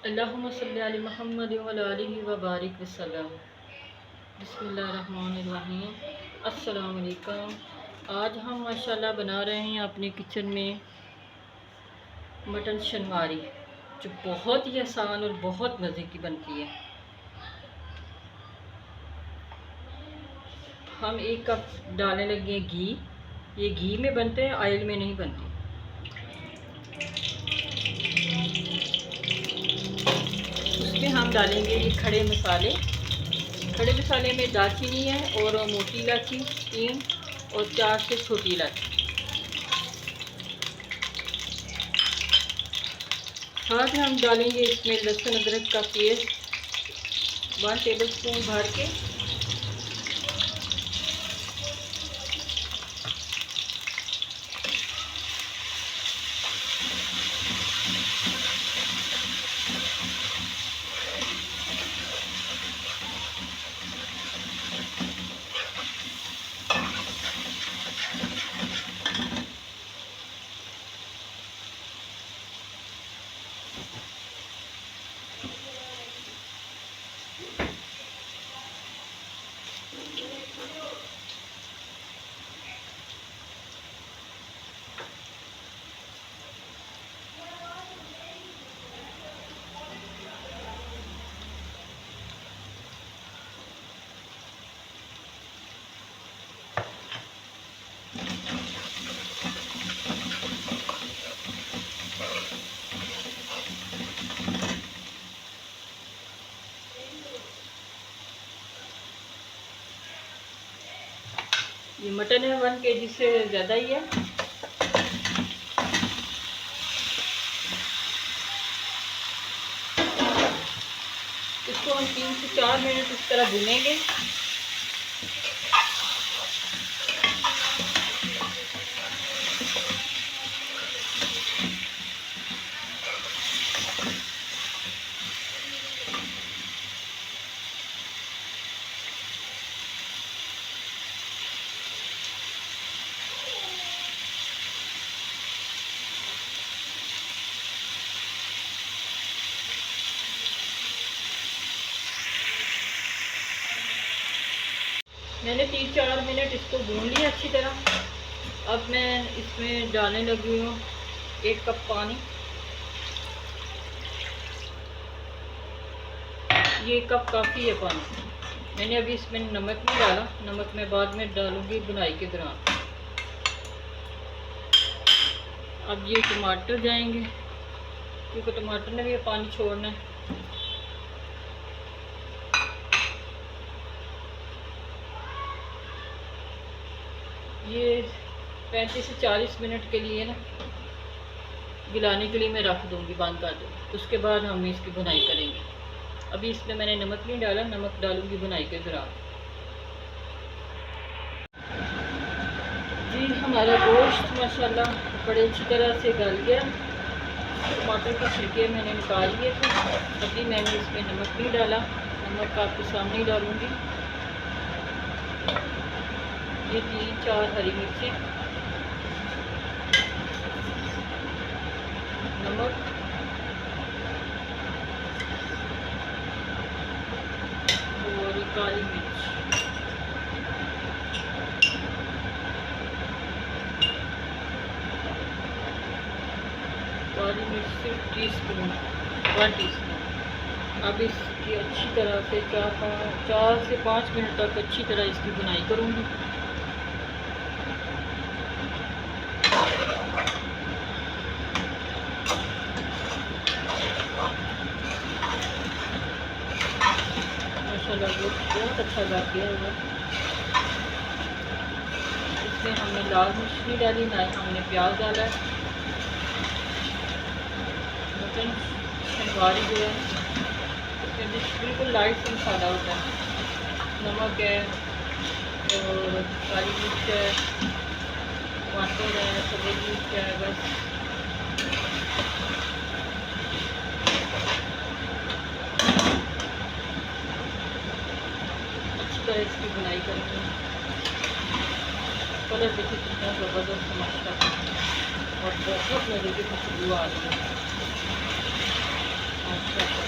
अल्लाहुम्मा सल्ली अला मुहम्मद व अला आलिहि व बारिक वसल्लम। बिस्मिल्लाहिर्रहमानिर्रहीम। अस्सलाम वालेकुम। आज हम माशाल्लाह बना रहे हैं अपने किचन में मटन शनवारी, जो बहुत ही आसान और बहुत मज़े की बनती है। हम 1 कप डालने लगे घी। ये घी में बनते हैं, ऑयल में नहीं बनते। उसमें हम डालेंगे ये खड़े मसाले। खड़े मसाले में दालचीनी है और मोटी इलायची 3 और 4 से छोटी इलायची। साथ में हम डालेंगे इसमें लहसुन अदरक का पेस्ट 1 टेबलस्पून भर के। ये मटन है 1 kg से ज़्यादा ही है। इसको हम 3 से 4 मिनट इस तरह भूनेंगे। मैंने 3-4 मिनट इसको भून लिया अच्छी तरह। अब मैं इसमें डालने लगी हूँ 1 कप पानी। ये 1 कप काफ़ी है पानी। मैंने अभी इसमें नमक नहीं डाला, नमक मैं बाद में डालूँगी बुनाई के दौरान। अब ये टमाटर जाएंगे, क्योंकि टमाटर ने भी पानी छोड़ना है। ये 35 से 40 मिनट के लिए ना गिलाने के लिए मैं रख दूँगी, बंद कर दूँगी। उसके बाद हम इसकी बुनाई करेंगे। अभी इसमें मैंने नमक नहीं डाला, नमक डालूँगी बुनाई के दौरान। जी हमारा गोश्त माशाल्लाह बड़े अच्छी तरह से गल गया। टमाटर के छिलके मैंने निकाल लिए थे। अभी मैंने इसमें नमक नहीं डाला, नमक आपके सामने ही डालूँगी। ये 3-4 हरी मिर्चें, नमक और काली मिर्च। काली मिर्च सिर्फ 1 टीस्पून। अब इसकी अच्छी तरह से 4 से 5 मिनट तक अच्छी तरह इसकी बुनाई करूँगी। माशाल्लाह बहुत अच्छा लग गया है। इसमें हमने लाल मिर्च नहीं डाली, ना ही हमने प्याज डाला है। मटन शनवारी जो है इसमें बिल्कुल लाइट सा मसाला होता है। नमक है और काली मिर्च है, टमाटर है, सब्ज़ मिर्च है, बस। अच्छी तरह इसकी बुनाई करेंगे। कलर देखिए कितना ज़बरदस्त माशाल्लाह, और बहुत मज़े की खुशबू आ रही है। अच्छा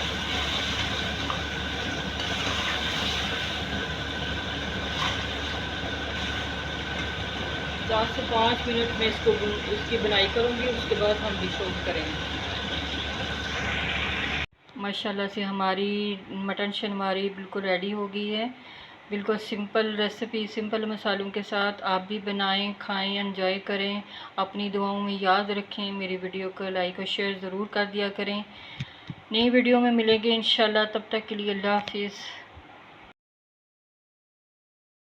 4 से 5 मिनट में इसकी बनाई करूँगी, उसके बाद हम डिश आउट करेंगे। माशाल्लाह से हमारी मटन शलमारी बिल्कुल रेडी हो गई है। बिल्कुल सिंपल रेसिपी, सिंपल मसालों के साथ आप भी बनाएं, खाएं, एंजॉय करें। अपनी दुआओं में याद रखें। मेरी वीडियो को लाइक और शेयर ज़रूर कर दिया करें। नई वीडियो में मिलेंगे इंशाल्लाह। तब तक के लिए अल्लाह हाफिज़।